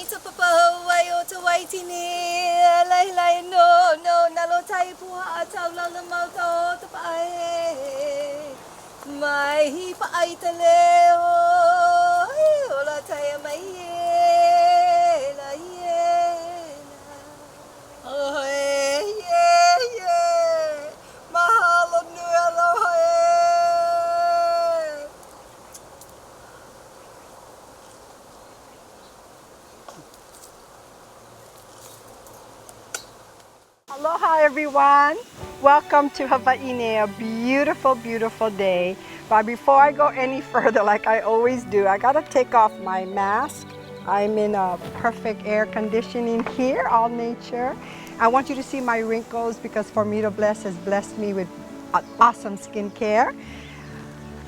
to Hawaii o to Waitini, lai no nalo tai puha tau lala mauto to pae. Mai hi paai te leo, o la tai mai e la oh yeah. Mahalo nui aloha e. Aloha everyone! Welcome to Hawai'i, a beautiful, beautiful day. But before I go any further, like I always do, I gotta take off my mask. I'm in a perfect air conditioning here, all nature. I want you to see my wrinkles because Formidabless has blessed me with awesome skincare.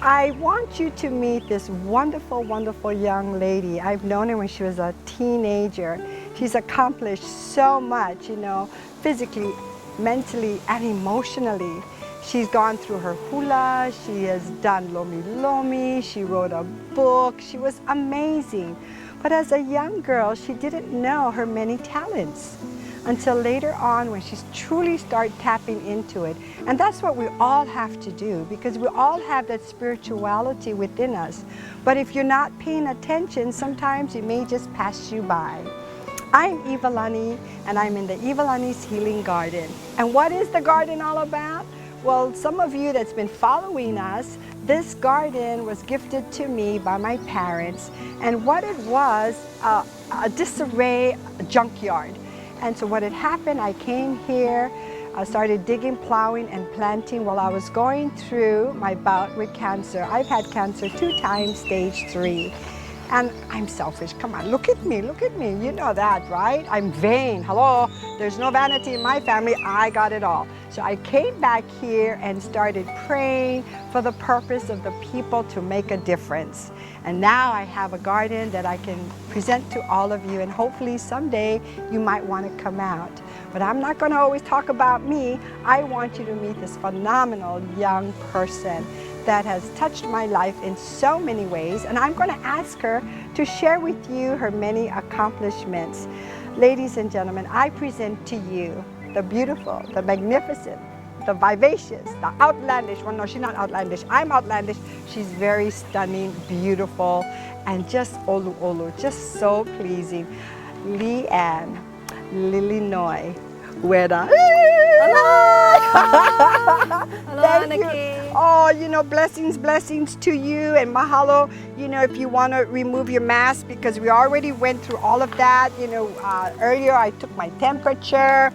I want you to meet this wonderful, wonderful young lady. I've known her when she was a teenager. She's accomplished so much, you know, physically, mentally, and emotionally. She's gone through her hula, she has done lomi lomi, she wrote a book, she was amazing. But as a young girl, she didn't know her many talents until later on when she's truly started tapping into it. And that's what we all have to do because we all have that spirituality within us. But if you're not paying attention, sometimes it may just pass you by. I'm Iwalani and I'm in the Iwalani's Healing Garden. And what is the garden all about? Well, some of you that's been following us, this garden was gifted to me by my parents. And what it was, a disarray junkyard. And so what had happened, I came here, I started digging, plowing, and planting while I was going through my bout with cancer. I've had cancer 2 times, stage 3. And I'm selfish, come on, look at me, you know that, right? I'm vain, hello, there's no vanity in my family, I got it all. So I came back here and started praying for the purpose of the people to make a difference. And now I have a garden that I can present to all of you and hopefully someday you might want to come out. But I'm not going to always talk about me, I want you to meet this phenomenal young person that has touched my life in so many ways, and I'm going to ask her to share with you her many accomplishments. Ladies and gentlemen, I present to you the beautiful, the magnificent, the vivacious, the outlandish. Well, no, she's not outlandish. I'm outlandish. She's very stunning, beautiful, and just olu olu, just so pleasing. Liann Uyeda. Thank you. Oh, you know, blessings to you and mahalo. You know, if you want to remove your mask because we already went through all of that. You know, earlier I took my temperature.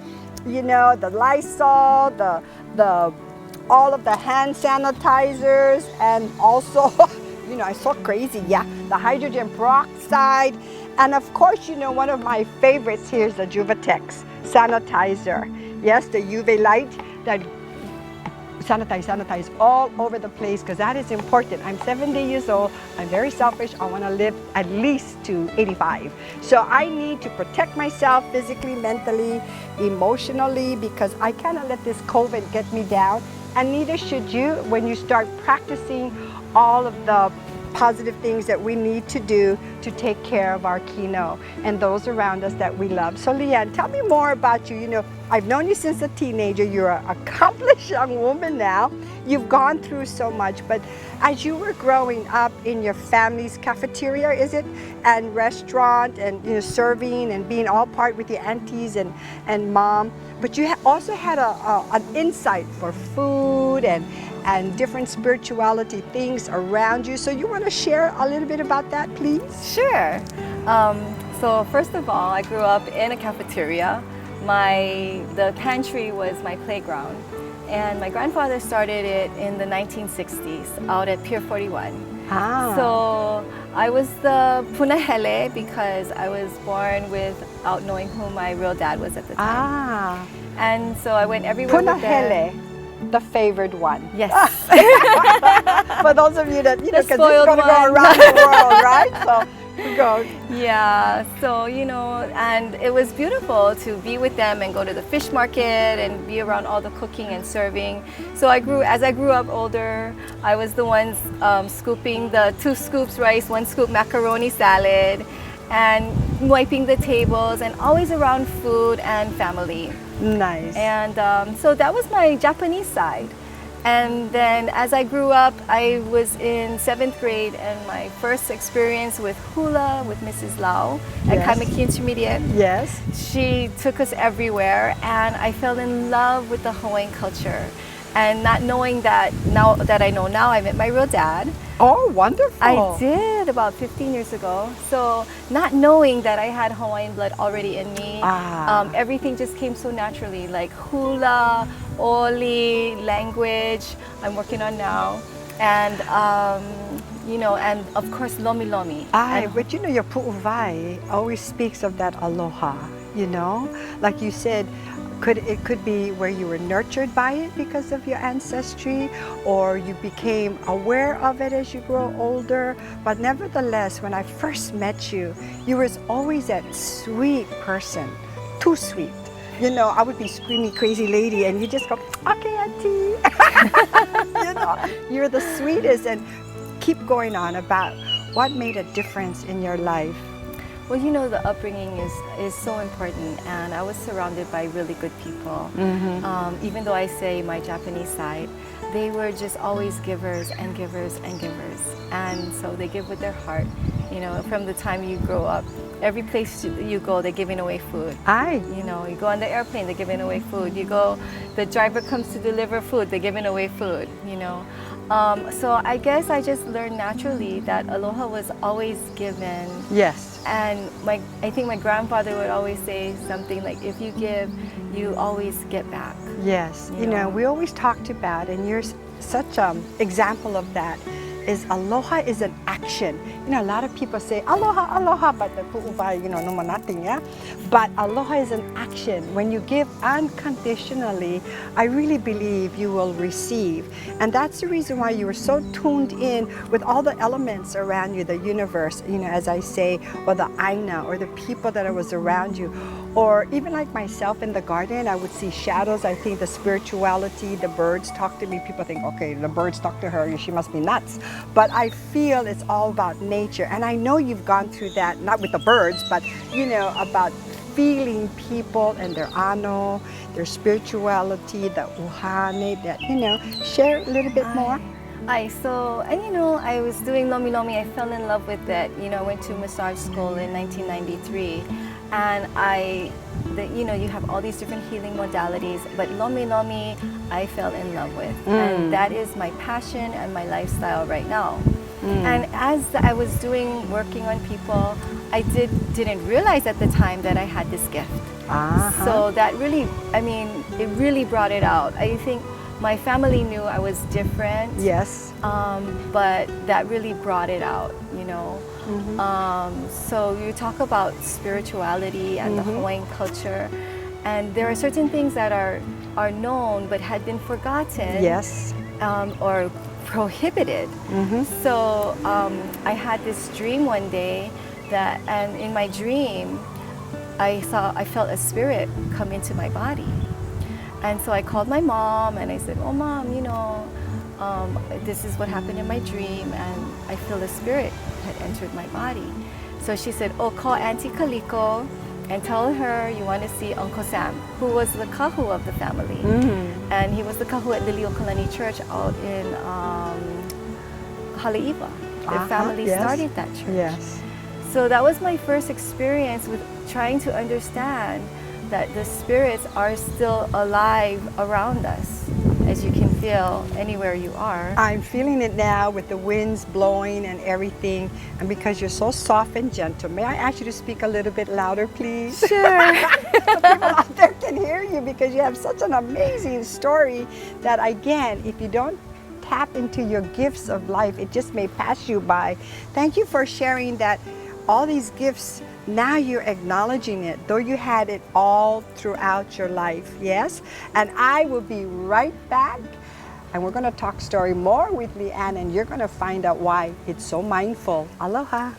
You know, the Lysol, all of the hand sanitizers, and also, you know, I saw crazy. Yeah, the hydrogen peroxide, and of course, you know, one of my favorites here is the Juvatex sanitizer. Yes, the UV light that sanitize all over the place because that is important. I'm 70 years old. I'm very selfish. I want to live at least to 85. So I need to protect myself physically, mentally, emotionally because I cannot let this COVID get me down. And neither should you when you start practicing all of the positive things that we need to do to take care of our kino and those around us that we love. So Liann, tell me more about you. You know, I've known you since a teenager. You're an accomplished young woman now. You've gone through so much, but as you were growing up in your family's cafeteria, is it, and restaurant, and you know, serving and being all part with your aunties and mom, but you also had an insight for food and different spirituality things around you. So you want to share a little bit about that, please? Sure. So first of all, I grew up in a cafeteria. The pantry was my playground. And my grandfather started it in the 1960s out at Pier 41. Ah. So I was the punahele because I was born without knowing who my real dad was at the time. Ah. And so I went everywhere with them. Punahele, the favored one. Yes. For those of you that, you know, because this is spoiled going to go one. around the world, right? So go. Yeah, so, you know, and it was beautiful to be with them and go to the fish market and be around all the cooking and serving. So as I grew up older, I was the ones scooping the 2 scoops rice, 1 scoop macaroni salad. and wiping the tables and always around food and family. Nice. And so that was my Japanese side. And then as I grew up, I was in 7th grade, and my first experience with hula with Mrs. Lau at Yes. Kaimaki Intermediate. Yes. She took us everywhere, and I fell in love with the Hawaiian culture. And not knowing that, now that I know now, I met my real dad. Oh, wonderful. I did about 15 years ago. So not knowing that I had Hawaiian blood already in me, everything just came so naturally, like hula, oli, language I'm working on now, and you know, and of course lomi lomi. But you know, your pu'uvai always speaks of that aloha, you know? Like you said, it could be where you were nurtured by it because of your ancestry, or you became aware of it as you grow older. But nevertheless, when I first met you, you were always that sweet person, too sweet. You know, I would be screaming crazy lady, and you just go, okay, auntie. You know, you're the sweetest. And keep going on about what made a difference in your life. Well, you know, the upbringing is so important, and I was surrounded by really good people. Even though I say my Japanese side, they were just always givers and givers and givers. And so they give with their heart. You know, from the time you grow up, every place you go, they're giving away food. You know, you go on the airplane, they're giving away food. You go, the driver comes to deliver food, they're giving away food, you know. So I guess I just learned naturally that aloha was always given. Yes. And I think my grandfather would always say something like, if you give, you always get back. Yes. You know, we always talked about, and you're such an example of that, is aloha is an action. You know, a lot of people say aloha, aloha, but the pu'uvai, you know, no more nothing, yeah? But aloha is an action. When you give unconditionally, I really believe you will receive. And that's the reason why you were so tuned in with all the elements around you, the universe, you know, as I say, or the aina, or the people that was around you. Or even like myself in the garden, I would see shadows. I think the spirituality, the birds talk to me. People think, okay, the birds talk to her, she must be nuts. But I feel it's all about nature. And I know you've gone through that, not with the birds, but, you know, about feeling people and their ano, their spirituality, the uhane, that, you know, share a little bit more. And you know, I was doing lomi lomi. I fell in love with it. You know, I went to massage school in 1993, and you know, you have all these different healing modalities, but lomi lomi I fell in love with, and that is my passion and my lifestyle right now. And as I was working on people, I didn't realize at the time that I had this gift. So that really, I mean, it really brought it out. I think my family knew I was different. Yes. But that really brought it out, you know. So you talk about spirituality and the Hawaiian culture, and there are certain things that are known but had been forgotten. Yes. Or prohibited. So I had this dream one day and in my dream, I felt a spirit come into my body. And so I called my mom and I said, oh Mom, you know, this is what happened in my dream, and I feel a spirit had entered my body. So she said, oh, call Auntie Kaliko and tell her you want to see Uncle Sam, who was the kahu of the family. And he was the kahu at Liliuokalani Church out in Haleiwa. The family started that church. Yes. So that was my first experience with trying to understand that the spirits are still alive around us, as you can feel anywhere you are. I'm feeling it now with the winds blowing and everything, and because you're so soft and gentle, may I ask you to speak a little bit louder, please? Sure. So people out there can hear you, because you have such an amazing story that, again, if you don't tap into your gifts of life, it just may pass you by. Thank you for sharing that. All these gifts, now you're acknowledging it, though you had it all throughout your life, yes? And I will be right back, and we're going to talk story more with Liann, and you're going to find out why it's so mindful. Aloha.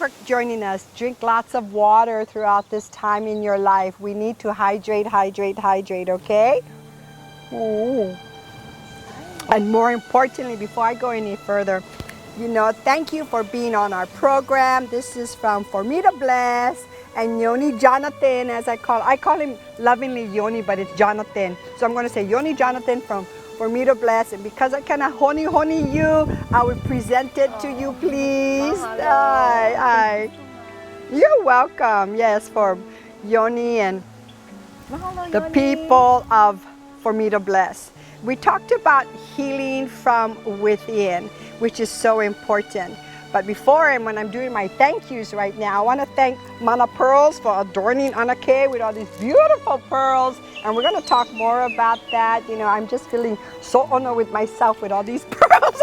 for joining us. Drink lots of water throughout this time in your life. We need to hydrate, hydrate, hydrate, okay? Ooh. And more importantly, before I go any further, you know, thank you for being on our program. This is from Formidabless and Yonathan, as I call him lovingly Yoni, but it's Jonathan. So I'm going to say Yonathan from Formidabless, and because I kind of honey you, I will present it to you, please. Mahalo. You're welcome. Yes, for Yoni and Mahalo, the Yoni. people of Formidabless. We talked about healing from within, which is so important. But before, and when I'm doing my thank yous right now, I want to thank Mana Pearls for adorning Anake with all these beautiful pearls. And we're going to talk more about that. You know, I'm just feeling so honored with myself with all these pearls.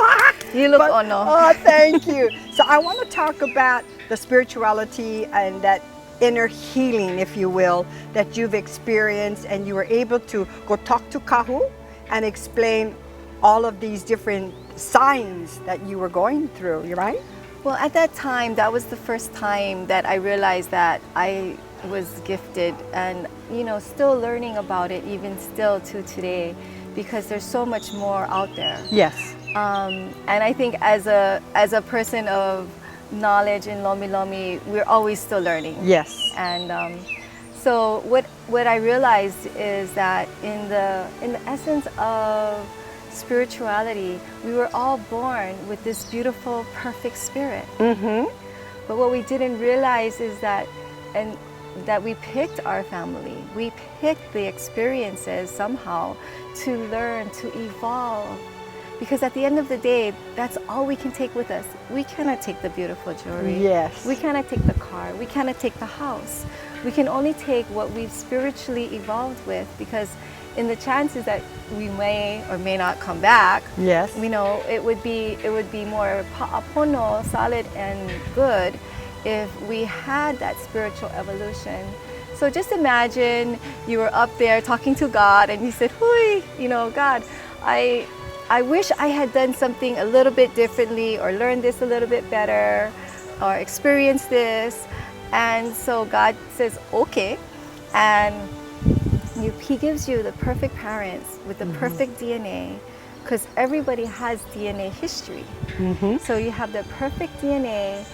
You look honored. Oh, thank you. So I want to talk about the spirituality and that inner healing, if you will, that you've experienced, and you were able to go talk to Kahu and explain all of these different signs that you were going through, you right? Well, at that time, that was the first time that I realized that I was gifted, and you know, still learning about it even still to today, because there's so much more out there. Yes. And I think as a person of knowledge in Lomi Lomi, we're always still learning. Yes. And so what I realized is that in the essence of spirituality, we were all born with this beautiful, perfect spirit. Mm-hmm. But what we didn't realize is that we picked our family. We picked the experiences somehow to learn, to evolve. Because at the end of the day, that's all we can take with us. We cannot take the beautiful jewelry. Yes. We cannot take the car. We cannot take the house. We can only take what we've spiritually evolved with, because in the chances that we may or may not come back, Yes. you know, it would be more pa'apono, solid and good, if we had that spiritual evolution. So just imagine you were up there talking to God and you said, "Hui, you know, God, I wish I had done something a little bit differently, or learned this a little bit better, or experienced this." And so God says, "Okay," and He gives you the perfect parents with the perfect DNA, because everybody has DNA history. Mm-hmm. So you have the perfect DNA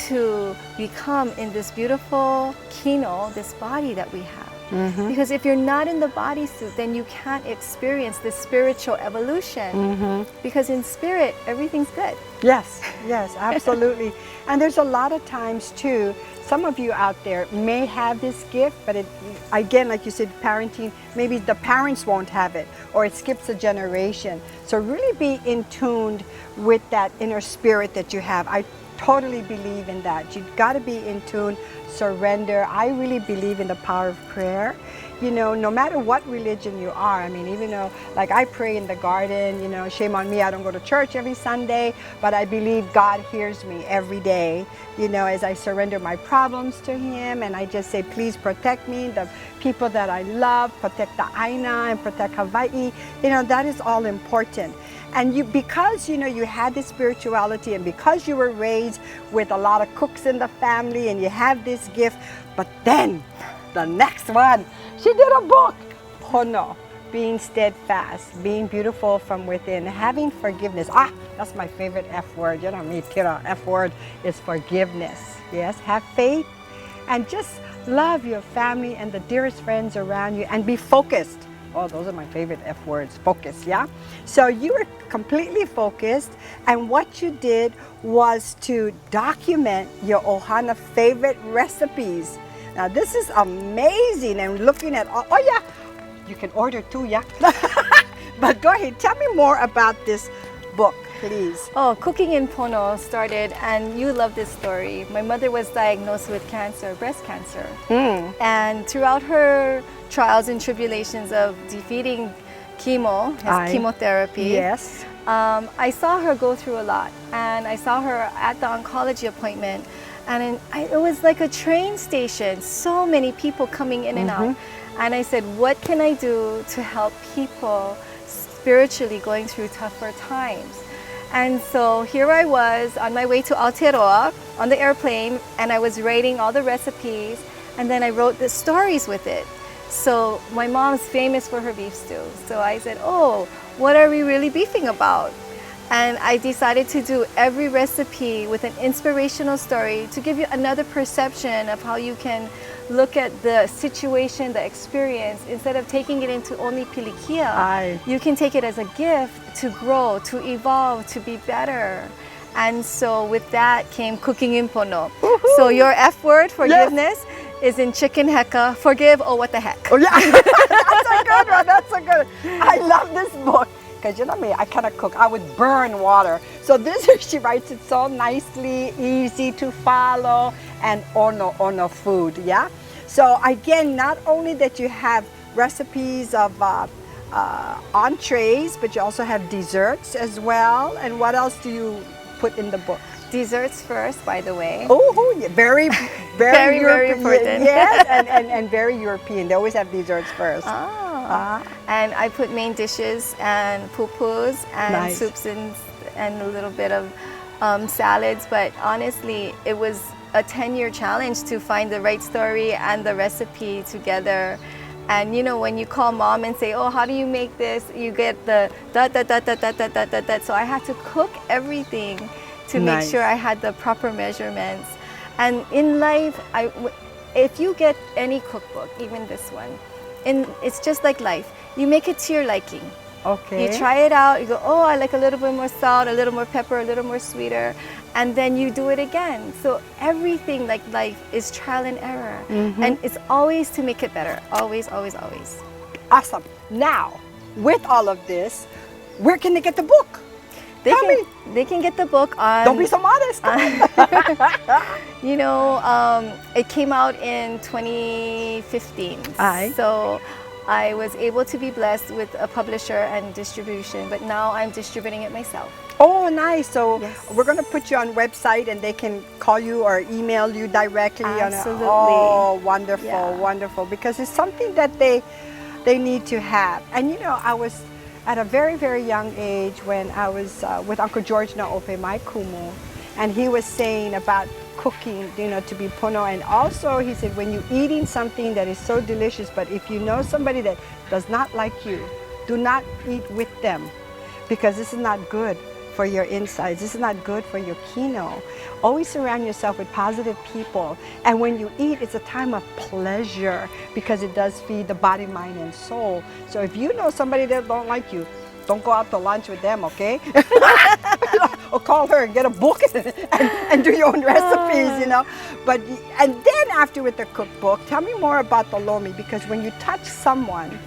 to become in this beautiful kino, this body that we have. Mm-hmm. Because if you're not in the bodysuit, then you can't experience the spiritual evolution. Mm-hmm. Because in spirit, everything's good. Yes, yes, absolutely. And there's a lot of times too, some of you out there may have this gift, but it, again, like you said, parenting, maybe the parents won't have it, or it skips a generation. So really be in tune with that inner spirit that you have. I totally believe in that. You've got to be in tune, surrender. I really believe in the power of prayer. You know, no matter what religion you are, I mean, even though, like, I pray in the garden, you know, shame on me, I don't go to church every Sunday, but I believe God hears me every day, you know, as I surrender my problems to Him, and I just say, please protect me, the people that I love, protect the Aina and protect Hawai'i. You know, that is all important. And you, because, you know, you had this spirituality, and because you were raised with a lot of cooks in the family, and you have this gift, but then the next one, she did a book, Pono, being steadfast, being beautiful from within, having forgiveness. Ah, that's my favorite F word. You know me, Kira, F word is forgiveness. Yes, have faith and just love your family and the dearest friends around you, and be focused. Oh, those are my favorite F words, focus, yeah? So you were completely focused, and what you did was to document your Ohana favorite recipes. Now this is amazing, and looking at all, oh yeah, you can order too, yeah? But go ahead, tell me more about this book, please. Oh, Cooking in Pono started, and you love this story. My mother was diagnosed with cancer, breast cancer. And throughout her trials and tribulations of defeating chemotherapy, Yes. I saw her go through a lot, and I saw her at the oncology appointment, and it was like a train station, so many people coming in and out. And I said, what can I do to help people spiritually going through tougher times? And so here I was on my way to Aotearoa on the airplane, and I was writing all the recipes, and then I wrote the stories with it. So my mom's famous for her beef stew. So I said, oh, what are we really beefing about? And I decided to do every recipe with an inspirational story to give you another perception of how you can look at the situation, the experience. Instead of taking it into only pilikia, you can take it as a gift to grow, to evolve, to be better. And so with that came cooking in pono. So your F word, forgiveness, is in chicken heka, forgive, oh what the heck. Oh yeah, that's a good one, that's a good one. I love this book. Because you know me, I cannot cook. I would burn water. So this, she writes it so nicely, easy to follow, and ono food, yeah? So again, not only that you have recipes of entrees, but you also have desserts as well. And what else do you put in the book? Desserts first, by the way. Oh, yeah. very very important. Yes, and very European. They always have desserts first. And I put main dishes and pupus and soups and a little bit of salads. But honestly, it was a 10-year challenge to find the right story and the recipe together. And you know, when you call mom and say, oh, how do you make this? You get the da. So I had to cook everything to make sure I had the proper measurements. And in life, if you get any cookbook, even this one, it's just like life. You make it to your liking. Okay. You try it out, you go, oh, I like a little bit more salt, a little more pepper, a little more sweeter, and then you do it again. So everything like life is trial and error. And it's always to make it better. Always, always, always. Awesome. Now, with all of this, where can they get the book? They can get the book on... Don't be so modest. You know, it came out in 2015. So I was able to be blessed with a publisher and distribution, but now I'm distributing it myself. Oh, nice. So we're going to put you on website and they can call you or email you directly. Absolutely. Oh, wonderful, wonderful. Because it's something that they need to have. And you know, I was at a very, very young age when I was with Uncle George Naope, my kumu, and he was saying about cooking, you know, to be pono. And also he said, when you're eating something that is so delicious, but if you know somebody that does not like you, do not eat with them, because this is not good for your insides. This is not good for your kino. Always surround yourself with positive people. And when you eat, it's a time of pleasure because it does feed the body, mind, and soul. So if you know somebody that don't like you, don't go out to lunch with them, okay? Or call her and get a book and do your own recipes, you know. But and then after with the cookbook, tell me more about the lomi, because when you touch someone,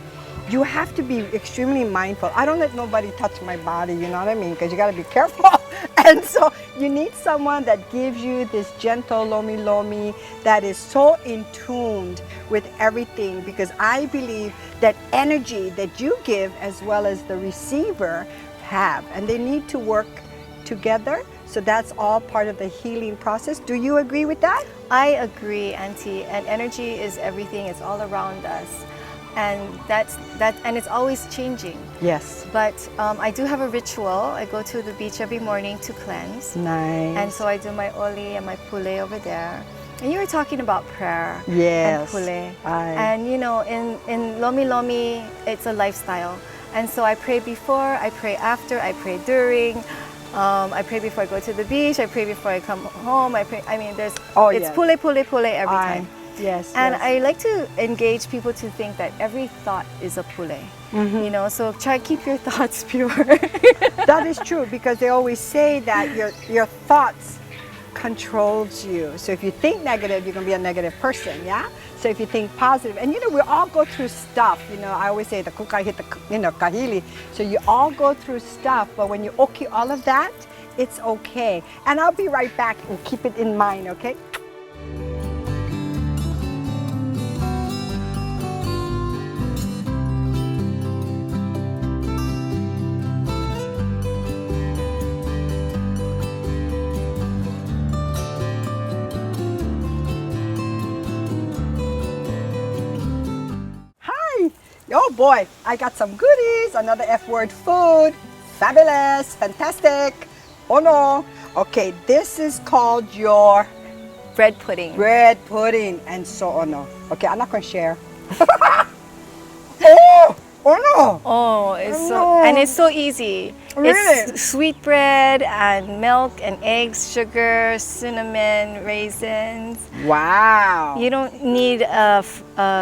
you have to be extremely mindful. I don't let nobody touch my body, you know what I mean? Because you got to be careful. And so you need someone that gives you this gentle lomi that is so in tuned with everything, because I believe that energy that you give as well as the receiver have, and they need to work together. So that's all part of the healing process. Do you agree with that? I agree, Auntie. And energy is everything. It's all around us. And and it's always changing. Yes. But I do have a ritual. I go to the beach every morning to cleanse. Nice. And so I do my oli and my pule over there. And you were talking about prayer. Yes. And pule. And you know, in Lomi, it's a lifestyle. And so I pray before, I pray after, I pray during. I pray before I go to the beach. I pray before I come home. I pray. I mean, it's pule every time. Yes. And I like to engage people to think that every thought is a pule. You know, so try to keep your thoughts pure. That is true, because they always say that your thoughts controls you. So if you think negative, you're going to be a negative person, yeah? So if you think positive, and you know, we all go through stuff, you know, I always say the kuka hit the, you know, kahili. So you all go through stuff, but when you okay all of that, it's okay. And I'll be right back and keep it in mind, okay? Oh boy, I got some goodies, another F word, food, fabulous, fantastic, oh no. Okay, this is called your Bread pudding. bread pudding and so on. Okay, I'm not going to share. Oh! Oh no! Oh, it's so Oh. and it's so easy. Really? It's sweet bread and milk and eggs, sugar, cinnamon, raisins. Wow! You don't need a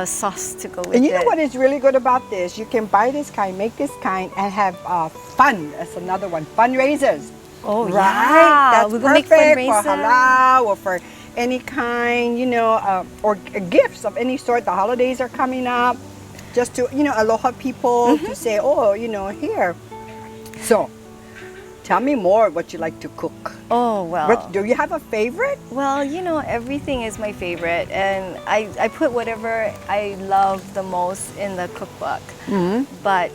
sauce to go with And you it. know what is really good about this? You can buy this kind, make this kind, and have fun. That's another one. Fundraisers. Oh, Right? yeah. That's We're gonna make perfect for fundraiser. halal or for any kind, you know, or gifts of any sort. The holidays are coming up. Just to, you know, aloha people to say, oh, you know, here. So, tell me more what you like to cook. Oh, well. Do you have a favorite? Well, you know, everything is my favorite, and I put whatever I love the most in the cookbook. But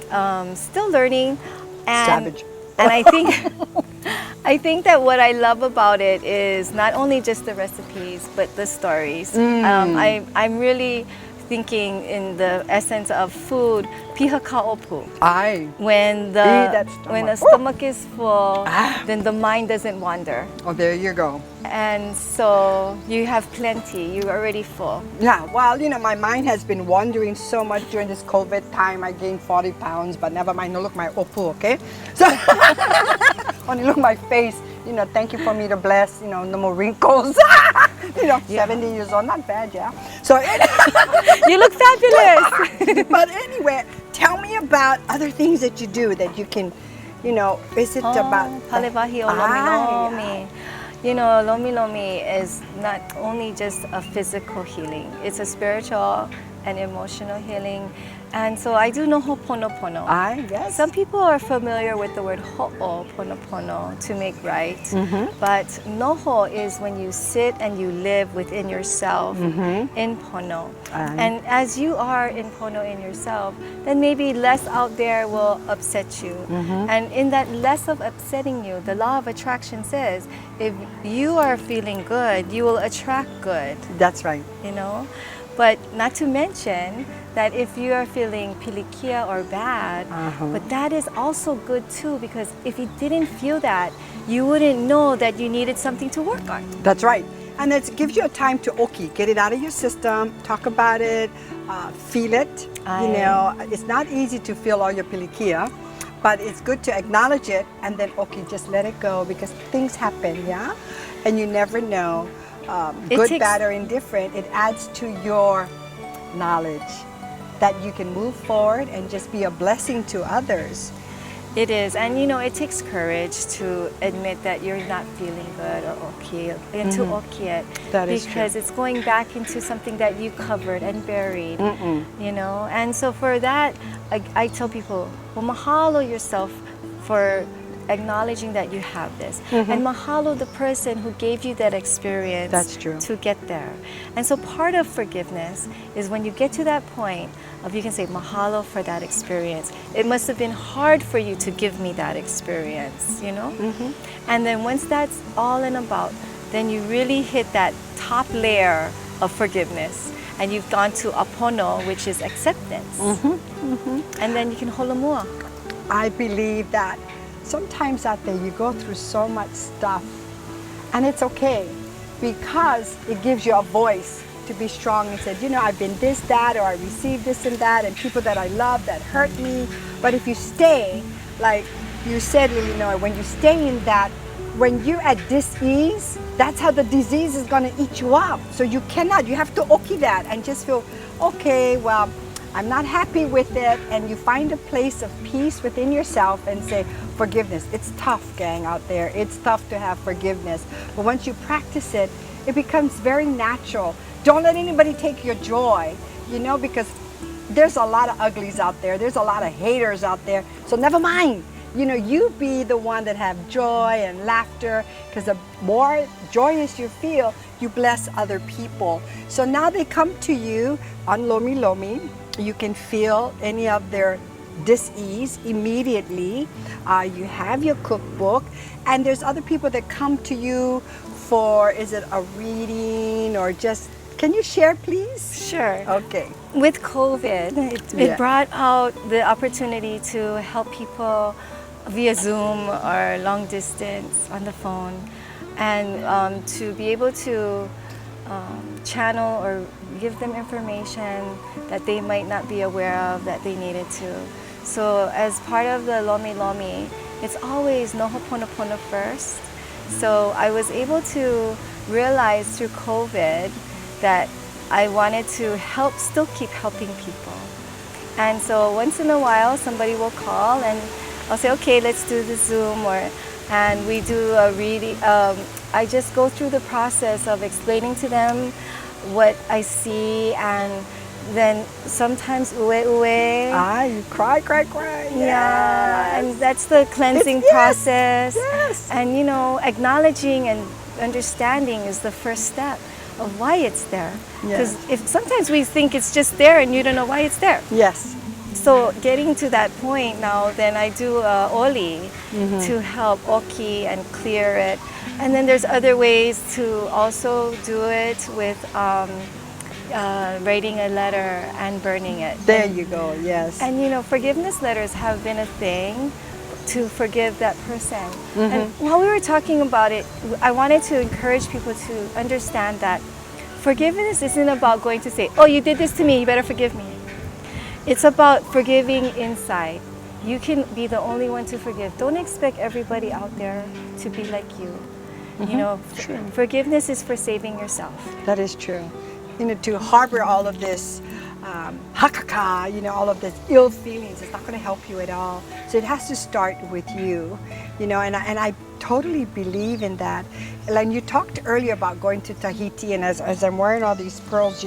still learning, and Savage. and I think that what I love about it is not only just the recipes, but the stories. I'm really thinking in the essence of food, piha ka'opu. Aye. When that the stomach. stomach is full, then the mind doesn't wander. Oh, there you go. And so you have plenty, you're already full. Yeah, well, you know, my mind has been wandering so much during this COVID time. I gained 40 pounds, but never mind. No, look, my opu, okay? So, only look my face. You know, thank you for me to bless. You know, no more wrinkles. You know, 70 years old, not bad, yeah. So, You look fabulous. but anyway, tell me about other things that you do that you can, you know, is it about... Palevahi o lomi lomi. You know, lomi lomi is not only just a physical healing, it's a spiritual and emotional healing. And so I do noho pono pono. Yes. Some people are familiar with the word ho'o pono pono, to make right. But noho is when you sit and you live within yourself in pono. And as you are in pono in yourself, then maybe less out there will upset you. And in that less of upsetting you, the law of attraction says, if you are feeling good, you will attract good, That's right. you know? But not to mention that if you are feeling pilikia or bad, but that is also good too, because if you didn't feel that, you wouldn't know that you needed something to work on. That's right. And it gives you a time to, okay, get it out of your system, talk about it, feel it. You know, it's not easy to feel all your pilikia, but it's good to acknowledge it and then, okay, just let it go because things happen, yeah? And you never know. Good, bad, or indifferent, it adds to your knowledge that you can move forward and just be a blessing to others. It is, and you know, it takes courage to admit that you're not feeling good or okay, and to okay it, That is because true. it's going back into something that you covered and buried, you know. And so for that, I tell people, well, mahalo yourself for acknowledging that you have this, and mahalo the person who gave you that experience. That's true. To get there. And so part of forgiveness is when you get to that point of, you can say mahalo for that experience. It must have been hard for you to give me that experience, you know. And then once that's all in about, then you really hit that top layer of forgiveness, and you've gone to apono, which is acceptance. And then you can holamua. I believe that sometimes out there you go through so much stuff and it's okay because it gives you a voice to be strong and say, you know, I've been this, that, or I received this and that, and people that I love that hurt me. But if you stay, like you said, you know, when you stay in that, when you're at dis-ease, that's how the disease is going to eat you up. So you cannot, you have to okay that and just feel, okay, well, I'm not happy with it, and you find a place of peace within yourself and say, forgiveness. It's tough, gang, out there. It's tough to have forgiveness. But once you practice it, it becomes very natural. Don't let anybody take your joy, you know, because there's a lot of uglies out there. There's a lot of haters out there. So never mind. You know, you be the one that have joy and laughter, because the more joyous you feel, you bless other people. So now they come to you on Lomi Lomi. You can feel any of their dis-ease immediately. You have your cookbook, and there's other people that come to you for, is it a reading or just, can you share please? Sure. Okay. With COVID, it brought out the opportunity to help people via Zoom or long distance on the phone. and to be able to channel or give them information that they might not be aware of that they needed to. So as part of the Lomi Lomi, it's always no ho'oponopono first. So I was able to realize through COVID that I wanted to still keep helping people. And so once in a while, somebody will call and I'll say, okay, let's do the Zoom, and we do a really, I just go through the process of explaining to them what I see, and then sometimes ue. You cry. Yeah, and that's the cleansing process. Yes. And acknowledging and understanding is the first step of why it's there. Because if sometimes we think it's just there and you don't know why it's there. Yes. So getting to that point now, then I do oli to help oki and clear it. And then there's other ways to also do it with writing a letter and burning it. There you go, yes. And forgiveness letters have been a thing to forgive that person. And while we were talking about it, I wanted to encourage people to understand that forgiveness isn't about going to say, oh, you did this to me, you better forgive me. It's about forgiving inside. You can be the only one to forgive. Don't expect everybody out there to be like you. True. Forgiveness is for saving yourself. That is true. To harbor all of this hakaka, all of this ill feelings, it's not going to help you at all. So it has to start with you, and I totally believe in that. And you talked earlier about going to Tahiti, and as I'm wearing all these pearls,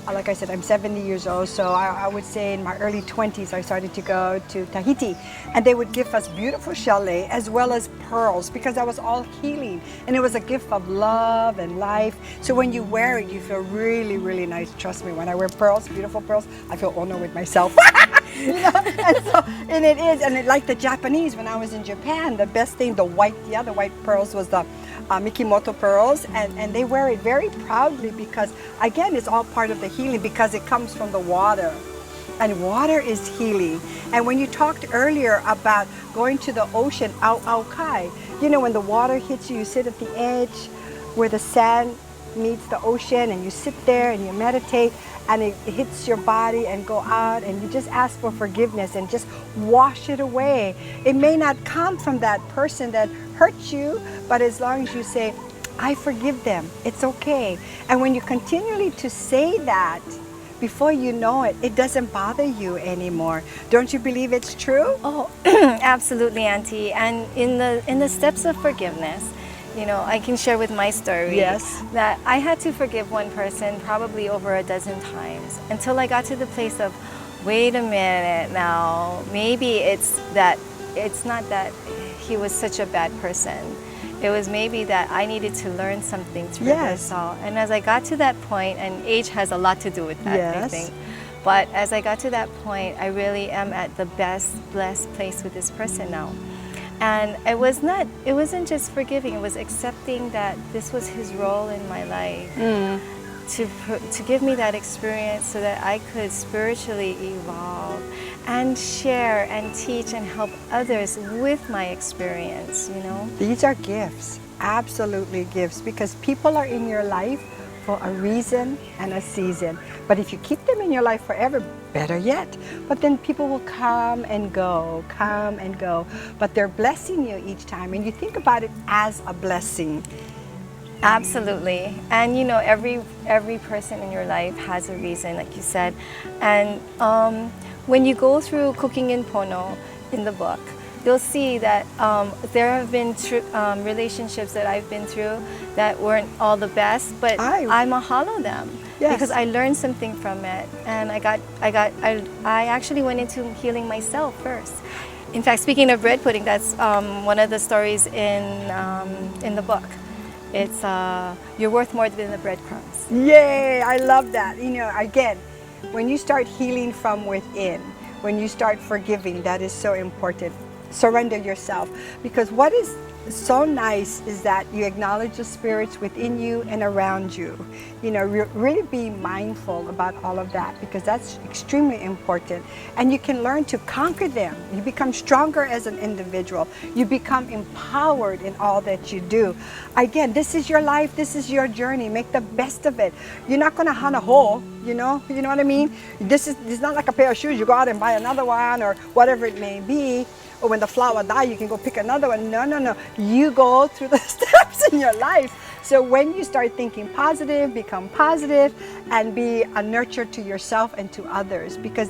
like I said, I'm 70 years old, so I would say in my early 20s I started to go to Tahiti, and they would give us beautiful chalet as well as pearls, because that was all healing, and it was a gift of love and life. So when you wear it, you feel really, really nice. Trust me, when I wear pearls, beautiful pearls, I feel honor with myself. And it is, and like the Japanese, when I was in Japan, the best thing, the other white pearls was the Mikimoto pearls, and they wear it very proudly, because again, it's all part of the healing, because it comes from the water, and water is healing. And when you talked earlier about going to the ocean, au kai, when the water hits you, you sit at the edge where the sand meets the ocean, and you sit there and you meditate, and it hits your body and go out, and you just ask for forgiveness and just wash it away. It may not come from that person that hurt you, but as long as you say, I forgive them, it's okay. And when you continually to say that, before you know it, it doesn't bother you anymore. Don't you believe it's true? Oh, absolutely, Auntie. And in the steps of forgiveness, I can share with my story. Yes. That I had to forgive one person probably over a dozen times until I got to the place of, wait a minute now, maybe it's not that he was such a bad person. It was maybe that I needed to learn something through this all. And as I got to that point, and age has a lot to do with that, I think. But as I got to that point, I really am at the blessed place with this person now. And it wasn't just forgiving, it was accepting that this was his role in my life. To give me that experience so that I could spiritually evolve and share and teach and help others with my experience, These are gifts, absolutely gifts, because people are in your life for a reason and a season. But if you keep them in your life forever, better yet. But then people will come and go. But they're blessing you each time, and you think about it as a blessing. Absolutely. And every person in your life has a reason, like you said. And when you go through Cooking in Pono in the book, you'll see that there have been relationships that I've been through that weren't all the best, but I mahalo them because I learned something from it, and I actually went into healing myself first. In fact, speaking of bread pudding, that's one of the stories in the book. It's you're worth more than the breadcrumbs. Yay! I love that. Again, when you start healing from within, when you start forgiving, that is so important. Surrender yourself, because what is so nice is that you acknowledge the spirits within you and around you. You know, really be mindful about all of that, because that's extremely important. And you can learn to conquer them. You become stronger as an individual. You become empowered in all that you do. Again, this is your life. This is your journey. Make the best of it. You're not going to hunt a hole, you know what I mean? This is not like a pair of shoes. You go out and buy another one or whatever it may be. Or when the flower dies, you can go pick another one. No, no, no. You go through the steps in your life. So when you start thinking positive, become positive, and be a nurture to yourself and to others. Because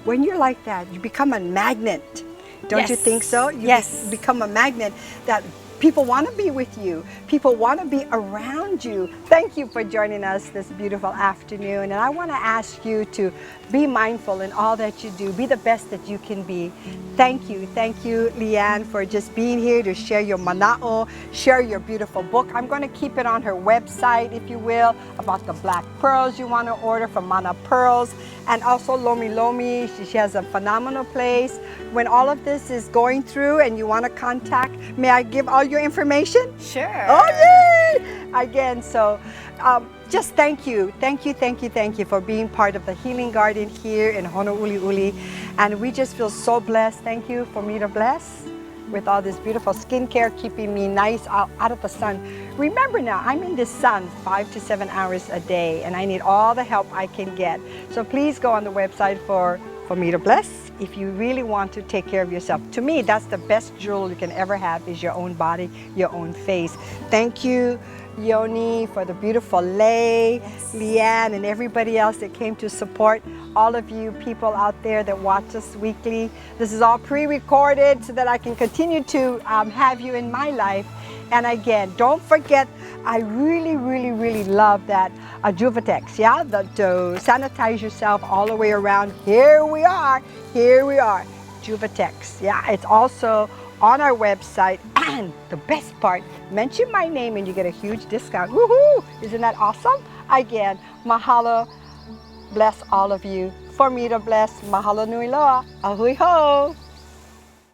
when you're like that, you become a magnet. Don't you think so? You become a magnet that people want to be with you. People want to be around you. Thank you for joining us this beautiful afternoon. And I want to ask you to be mindful in all that you do. Be the best that you can be. Thank you, Liann, for just being here to share your mana'o, share your beautiful book. I'm going to keep it on her website, if you will, about the black pearls you want to order from Mana Pearls. And also Lomi Lomi, she has a phenomenal place. When all of this is going through and you want to contact, may I give all your information? Sure. Oh, yay! Again, so just thank you for being part of the Healing Garden here in Honouliuli. And we just feel so blessed. Thank you for me to bless with all this beautiful skincare, keeping me nice out of the sun. Remember now, I'm in the sun 5 to 7 hours a day, and I need all the help I can get. So please go on the website for me to bless if you really want to take care of yourself. To me, that's the best jewel you can ever have, is your own body, your own face. Thank you, Yoni, for the beautiful lei, Liann, and everybody else that came to support. All of you people out there that watch us weekly. This is all pre-recorded so that I can continue to have you in my life. And again, don't forget, I really love that Juvatex, yeah? To sanitize yourself all the way around. Here we are, Juvatex, yeah? It's also on our website, and the best part, mention my name and you get a huge discount. Woohoo! Isn't that awesome? Again, mahalo, bless all of you. For me to bless, mahalo nui loa, ahui ho.